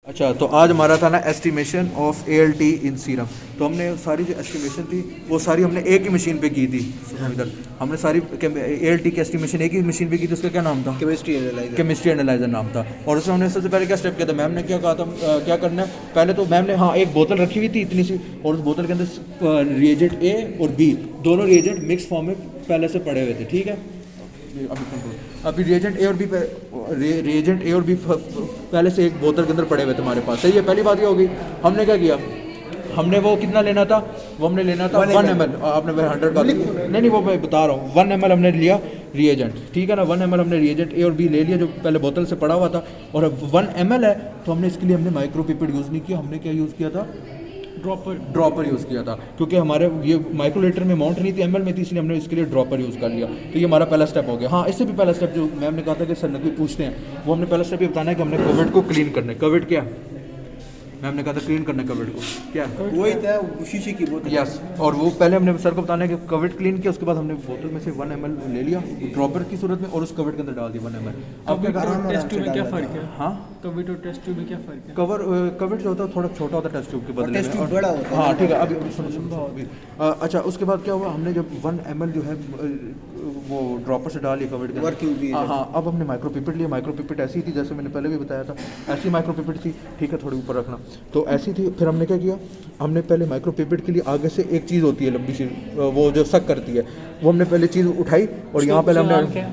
अच्छा, तो आज हमारा था ना estimation of ALT in serum. तो हमने सारी जो एस्टिमेशन थी वो सारी हमने एक ही मशीन पे की थी। इधर हमने सारी एएलटी की एस्टिमेशन एक ही मशीन पे की थी। उसका क्या नाम था? केमिस्ट्री एनालाइजर नाम था। और उसमें हमने सबसे पहले क्या स्टेप किया था, मैम ने क्या कहा था क्या करना है। पहले तो मैम ने हाँ एक बोतल रखी हुई थी इतनी सी, और उस बोतल के अंदर रिएजेंट ए और बी दोनों रिएजेंट मिक्स फॉर्म में पहले से पड़े हुए थे। ठीक है, अभी रिएजेंट ए और बी पहले से एक बोतल के अंदर पड़े हुए थे हमारे पास। सही है, पहली बात ये हो गई। हमने क्या किया, हमने वो कितना लेना था, वो हमने लेना था 1 ml। आपने 100 का नहीं वो मैं बता रहा हूँ। 1 ml हमने लिया रिएजेंट, ठीक है ना। 1 ml हमने रिएजेंट ए और बी ले लिया जो पहले बोतल से पड़ा हुआ था। और अब 1 ml है तो हमने इसके लिए हमने माइक्रो पिपेट यूज़ नहीं किया। हमने क्या यूज़ किया था? ड्रॉपर यूज़ किया था, क्योंकि हमारे ये माइक्रोलीटर में अमाउंट नहीं थी, एमएल में थी, इसलिए हमने इसके लिए ड्रॉपर यूज़ कर लिया। तो ये हमारा पहला स्टेप हो गया। हाँ, इससे भी पहला स्टेप जो मैम ने कहा था कि सर ने कोई पूछते हैं, वो हमने पहला स्टेप ये बताना है कि हमने कोविड को क्लीन करना है। कोविड क्या मैम ने कहा था क्लीन करना है कोविड को, क्या वही था शीशे की बोतल। यस, और वो पहले हमने सर को बताना है कि कोविड क्लीन किया। उसके बाद हमने बोतल में से 1 ml ले लिया ड्रॉपर की सूरत में और उस कोविड के अंदर डाल दिया 1 ml। अब क्या करें? टेस्ट ट्यूब में क्या फ़र्क है? हाँ, कोविड और टेस्ट ट्यूब में क्या फ़र्क है? कोविड जो होता है थोड़ा छोटा होता है टेस्ट ट्यूब के बदले टेस्ट में। ट्यूब बड़ा होता है। हाँ ठीक है, अभी सुनो अभी। अच्छा, उसके बाद क्या हुआ, हमने जब 1 ml जो है वो ड्रॉपर से डाल लिया कोविड के अंदर। हाँ, अब हमने माइक्रो पिपेट लिया। माइक्रो पिपेट ऐसी थी जैसे मैंने पहले भी बताया था, ऐसी माइक्रो पिपेट थी, ठीक है, थोड़ी ऊपर रखना। तो ऐसी थी। फिर हमने क्या किया, हमने पहले माइक्रो पिपेट के लिए आगे से एक चीज़ होती है लंबी सी, वो जो सक करती है, वो हमने पहले चीज़ उठाई और यहाँ पहले हमने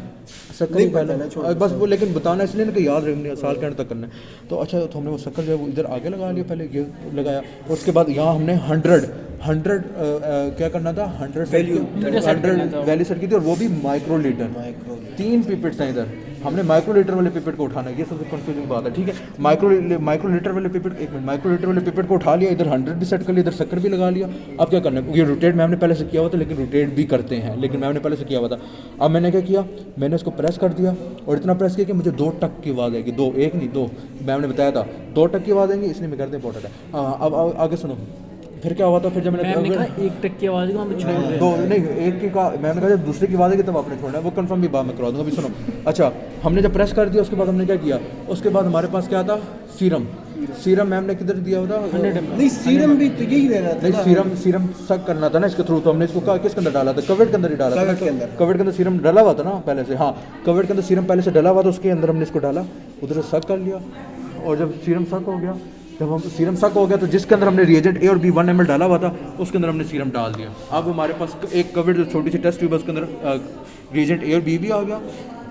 शक्कर पहले बस वो, लेकिन बताना इसलिए ना कि याद रखने साल के एंड तक करना है। तो अच्छा, तो हमने वो शक्कर जो है वो इधर आगे लगा लिया, पहले ये लगाया। उसके बाद यहाँ हमने 100 क्या करना था, 100 वैल्यू सेट की थी, और वो भी माइक्रो लीटर। 3 पिपेट्स हैं इधर। हमने माइक्रो लीटर वाले पिपेट को उठाना है, ये सबसे कंफ्यूजिंग बात है। ठीक है, माइक्रो लीटर वाले पिपेट, एक मिनट, माइक्रो लीटर वाले पिपेट को उठा लिया, इधर 100 भी सेट कर लिया, इधर शक्कर भी लगा लिया। अब क्या करना है, ये रोटेट मैम ने पहले से किया हुआ था, लेकिन रोटेट भी करते हैं, लेकिन मैम ने पहले से किया हुआ था। अब मैंने क्या किया, मैंने इसको प्रेस कर दिया, और इतना प्रेस किया कि मुझे 2 टक की आवाज़ आएगी। 2, एक नहीं 2, मैम ने बताया था 2 टक की आवाज़ आएंगी, इसलिए मैं करते इंपॉर्टेंट है। हाँ, अब आगे सुनो। फिर क्या हुआ था, फिर जब मैंने 1 टक की आवाज़ को छोड़ दें। 2 नहीं, एक की का मैंने कहा जब दूसरे की आवाज़ आएगी तब आपने छोड़ना है, वो कंफर्म भी बात मैं करवा दूँगा। अभी सुनो। अच्छा, हमने जब प्रेस कर दिया उसके बाद हमने क्या किया, उसके बाद हमारे पास क्या था, सीरम मैम ने किधर दिया होता? 100 ml। नहीं, सीरम भी तो यही रहना था। नहीं, सीरम सक करना था ना इसके थ्रू। तो हमने इसको किसके अंदर डाला था? कोविड के अंदर ही डाला था। कोविड के अंदर सीरम डाला हुआ था ना पहले से। हाँ, कोविड के अंदर सीरम पहले से डाला हुआ था, उसके अंदर हमने इसको डाला, उधर से सक कर लिया। और जब सीरम सक हो गया, जब हम सीरम सक हो गया तो जिसके अंदर हमने रिएजेंट ए और बी 1 ml डाला हुआ था, उसके अंदर हमने सीरम डाल दिया। अब हमारे पास एक कोविड जो छोटी सी टेस्ट ट्यूब है, उसके अंदर रिएजेंट ए और बी भी आ गया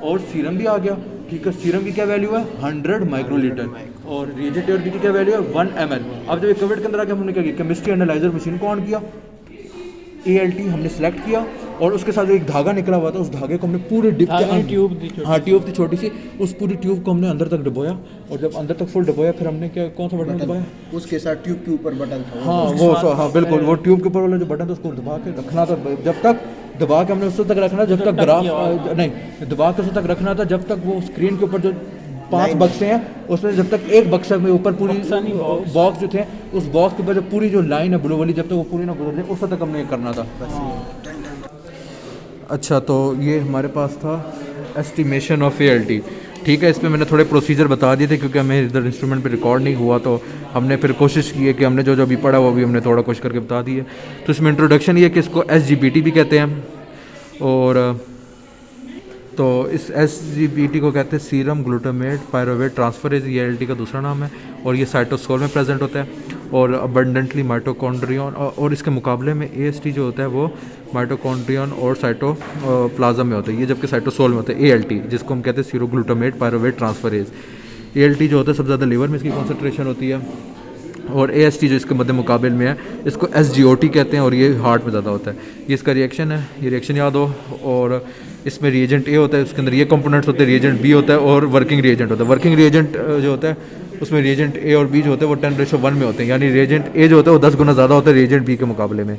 और सीरम भी आ गया। ठीक है, सीरम की क्या वैल्यू है? 100 माइक्रोलीटर, और रिएजेंट ए और बी की क्या वैल्यू है? 1 ml। अब जब ये कोविड के अंदर आके हमने क्या किया, केमिस्ट्री एनालाइजर मशीन को ऑन किया, एएलटी हमने सेलेक्ट किया, और उसके साथ जो एक धागा निकला हुआ था, उस धागे को हमने पूरे डिप ट्यूब थी छोटी सी, उस पूरी ट्यूब को हमने अंदर तक डुबोया। और जब अंदर तक फुल डुबोया, फिर हमने क्या, कौन सा बटन दबाया? उसके साथ ट्यूब के ऊपर बटन था। हाँ वो, हाँ बिल्कुल, वो ट्यूब के ऊपर वाला जो बटन था उसको दबा के रखना था। जब तक दबा के हमने उस तक रखना जब तक ग्राफ नहीं, दबा के उस तक रखना था जब तक वो स्क्रीन के ऊपर जो 5 बक्से हैं उसमें जब तक एक बक्से में ऊपर पूरी बॉक्स जो थे, उस बॉक्स के ऊपर जो पूरी जो लाइन है ब्लू वाली, जब तक वो पूरी ना गुजर जाए उस तक हमने करना था। अच्छा, तो ये हमारे पास था एस्टिमेशन ऑफ एएलटी। ठीक है, इसमें मैंने थोड़े प्रोसीजर बता दिए थे क्योंकि हमें इधर इंस्ट्रूमेंट पे रिकॉर्ड नहीं हुआ, तो हमने फिर कोशिश की है कि हमने जो अभी पढ़ा वो भी हमने थोड़ा कोशिश करके बता दी है। तो इसमें इंट्रोडक्शन ये है कि इसको SGPT भी कहते हैं, और तो इस SGPT को कहते हैं सीरम ग्लूटामेट पायरोवेट ट्रांसफरेज, ये एएलटी का दूसरा नाम है, और ये साइटोसोल में प्रेजेंट होता है और अबंडेंटली माइटोकॉन्ड्रियन, और इसके मुकाबले में AST जो होता है वो माइटोकॉन्ड्रियन और साइटोप्लाज्म में होता है, ये जबकि साइटोसोल में होता है ALT, जिसको हम कहते हैं serum glutamate pyruvate transferase. ALT जो होता है सबसे ज़्यादा लीवर में इसकी कॉन्सेंट्रेशन होती है, और AST जो इसके मध्य मुकाबले में है इसको SGOT कहते हैं, और ये हार्ट में ज़्यादा होता है। ये इसका रिएक्शन है, ये रिएक्शन याद हो। और इसमें रिएजेंट ए होता है, उसके अंदर ये कंपोनेंट्स होते हैं, रिएजेंट बी होता है और वर्किंग रिएजेंट होता है। वर्किंग रिएजेंट जो होता है उसमें रिएजेंट ए और बी जो होते हैं वो 10:1 में होते हैं, यानी रिएजेंट ए जो होता है वो 10 गुना ज़्यादा होता है रिएजेंट बी के मुकाबले में।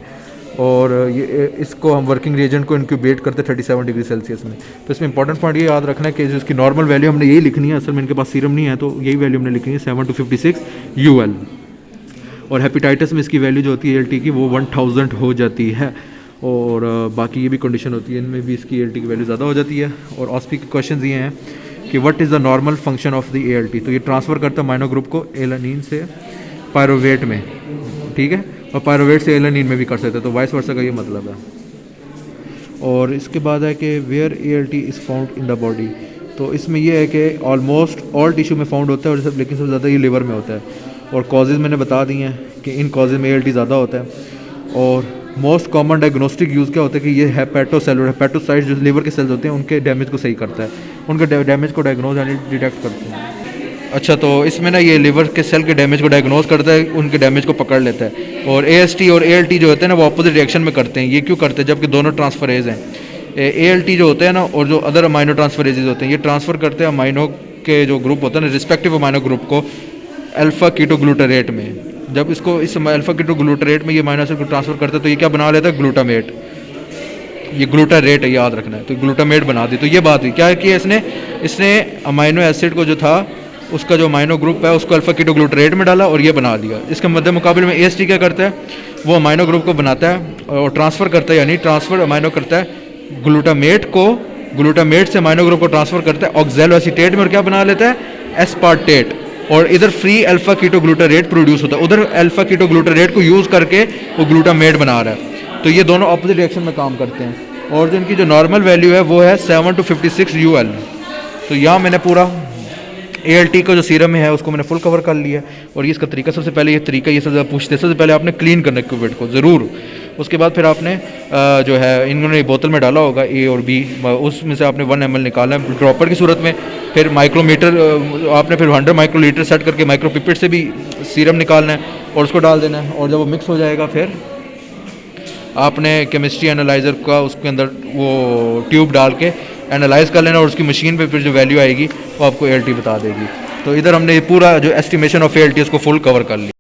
और ये इसको हम वर्किंग रिएजेंट को इंक्यूबेट करते हैं 37 डिग्री सेल्सियस में। तो इसमें इंपॉर्टेंट पॉइंट ये याद रखना है कि जो इसकी नॉर्मल वैल्यू हमने यही लिखनी है, असल में इनके पास सीरम नहीं है तो यही वैल्यू हमने लिखनी है 7 to 56 UL। और हेपेटाइटिस में इसकी वैल्यू जो होती है ALT की वो 1000 हो जाती है, और बाकी ये भी कंडीशन होती है, इनमें भी इसकी ALT की वैल्यू ज़्यादा हो जाती है। और ऑस्पी के क्वेश्चन ये हैं कि what is the normal function of the ALT। तो ये ट्रांसफ़र करता है अमाइनो ग्रुप को एलानिन से पायरोवेट में, ठीक है, और पायरोवेट से एलानिन में भी कर सकते हैं, तो वाइस वर्सा का ये मतलब है। और इसके बाद है कि where ALT is found in the body, तो इसमें ये है कि ऑलमोस्ट ऑल टिश्यू में फाउंड होता है, और सब लेकिन सबसे ज़्यादा ये लिवर में होता है। और कॉजेज़ मैंने बता दी हैं कि इन कॉजेज़ में ALT ज़्यादा होता है। और मोस्ट कॉमन डायग्नोस्टिक यूज़ क्या होता है कि ये हेपेटोसेलुलर, हेपेटोसाइट्स जो लिवर के सेल्स होते हैं उनके डैमेज को सही करता है, उनके डैमेज को डायग्नोज यानी डिटेक्ट करते हैं। अच्छा, तो इसमें ना ये लिवर के सेल के डैमेज को डायग्नोज करता है, उनके डैमेज को पकड़ लेता है। और AST और ALT जो होते हैं ना वो अपोजिट रिएक्शन में करते हैं। ये क्यों करते हैं जबकि दोनों ट्रांसफरेज हैं? ALT जो होते हैं ना और जो अदर अमाइनो ट्रांसफरेजेज होते हैं ये ट्रांसफ़र करते हैं अमाइनो के जो ग्रुप होता है ना रिस्पेक्टिव अमाइनो ग्रुप को अल्फ़ा कीटोग्लूटारेट में। जब इसको इस अल्फ़ा कीटोग्लूटारेट में ये अमाइनो एसिड को ट्रांसफ़र करते हैं तो ये क्या बना लेता है? ग्लूटामेट। ये ग्लूटारेट है, याद रखना है, तो ग्लूटामेट बना दी। तो ये बात हुई क्या है कि इसने अमाइनो एसिड को जो था उसका जो अमाइनो ग्रुप है उसको अल्फ़ा कीटोग्लूटारेट में डाला और ये बना दिया। इसके मध्य मुकाबले में AST क्या करता है? वो अमाइनो ग्रुप को बनाता है और ट्रांसफ़र करता है, यानी ट्रांसफ़र अमाइनो करता है ग्लूटामेट को, ग्लूटामेट से अमाइनो ग्रुप को ट्रांसफ़र करता है ऑक्सैलो एसीटेट में और क्या बना लेता है? एस्पार्टेट। और इधर फ्री अल्फ़ा कीटोग्लूटारेट प्रोड्यूस होता है, उधर अल्फ़ा कीटोग्लूटारेट को यूज़ करके वो ग्लूटामेट बना रहा है। तो ये दोनों अपोजिट रिएक्शन में काम करते हैं। और जो इनकी जो नॉर्मल वैल्यू है वो है 7 to 56 UL। तो यहाँ मैंने पूरा ALT का जो सीरम है उसको मैंने फुल कवर कर लिया है। और ये इसका तरीका, सबसे पहले ये तरीका ये सबसे पूछते हैं, सबसे पहले आपने क्लीन करना है क्यूवेट को ज़रूर। उसके बाद फिर आपने जो है इन्होंने बोतल में डाला होगा A और B, उसमें से आपने 1 ml निकालना है ड्रॉपर की सूरत में। फिर माइक्रोमीटर आपने फिर 100 माइक्रोलीटर सेट करके माइक्रोपिपेट से भी सीरम निकालना है और उसको डाल देना है। और जब वो मिक्स हो जाएगा फिर आपने केमिस्ट्री एनालाइज़र का उसके अंदर वो ट्यूब डाल के एनालाइज़ कर लेना और उसकी मशीन पे फिर जो वैल्यू आएगी वो आपको ALT बता देगी। तो इधर हमने पूरा जो एस्टिमेशन ऑफ ALT उसको फुल कवर कर लिया।